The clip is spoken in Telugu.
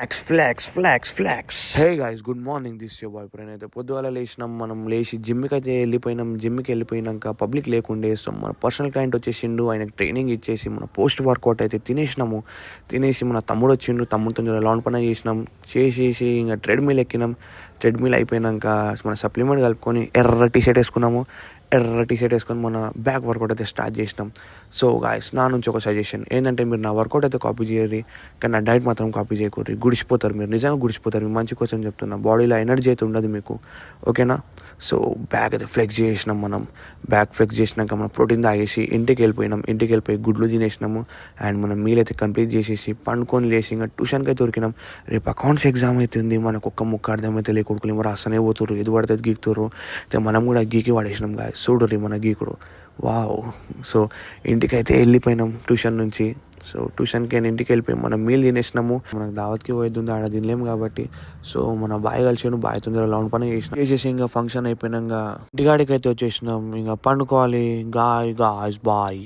Flax. Hey guys, good morning. This your boy Pranay. అయితే పొద్దుగాల లేచినాం, మనం లేచి జిమ్కి అయితే వెళ్ళిపోయినాం. జిమ్కి వెళ్ళిపోయినాక పబ్లిక్ లేకుండే, సో మన పర్సనల్ క్లయింట్ వచ్చేసిండు. ఆయనకు ట్రైనింగ్ ఇచ్చేసి మన పోస్ట్ వర్కౌట్ అయితే తినేసి మన తమ్ముడు వచ్చిండు. తమ్ముడితో లాన్ పని చేసేసి ఇంకా ట్రెడ్మిల్ ఎక్కినాం. ట్రెడ్మిల్ అయిపోయినాక మన సప్లిమెంట్ కలుపుకొని ఎర్ర టీషర్ట్ వేసుకొని మన బ్యాక్ వర్కౌట్ అయితే స్టార్ట్ చేసినాం. సో గాయస్, నా నుంచి ఒక సజెషన్ ఏంటంటే, మీరు నా వర్కౌట్ అయితే కాపీ చేయరు, కానీ నా డైట్ మాత్రం కాపీ చేయకూడదు. గుడిసిపోతారు, మీరు నిజంగా గుడిసిపోతారు. మీ మంచి కోసం చెప్తున్నా. బాడీలో ఎనర్జీ అయితే ఉండదు మీకు, ఓకేనా? సో బ్యాక్ అయితే ఫ్లెక్స్ చేసినాం. బ్యాక్ ఫ్లెక్స్ చేసినాక మనం ప్రోటీన్ తాగేసి ఇంటికి వెళ్ళిపోయి గుడ్లు తినేసినాము. అండ్ మనం మీల్ అయితే కంప్లీట్ చేసేసి పండుకొని లేచి ఇంకా ట్యూషన్కి అయితే దొరికినాం. రేపు అకౌంట్స్ ఎగ్జామ్ అయితే ఉంది. మనకు ఒక్క ముక్క అర్థమైతే కొడుకులు ఏమో రాస్తూనే పోతుర్రు, ఎదు పడితే గీకుతుర్రు. అయితే మనం కూడా గీకి పడేసినాం గాయ. చూడుర్రి మన గీకుడు, వావ్. సో ఇంటికైతే వెళ్ళిపోయినాం ట్యూషన్ నుంచి. సో ట్యూషన్కి ఇంటికి వెళ్ళిపోయి మనం మీల్ తినేసినాము. మనకు దావత్కి పోయేది ఆడ తినలేము కాబట్టి, సో మన బాయ్ కలిసాను. బాయ్ తొందర లౌండ్ పని చేసేసి ఇంకా ఫంక్షన్ అయిపోయినాక ఇంటికాడికి అయితే వచ్చేసినాం. ఇంకా పండుకోవాలి. Guys bye.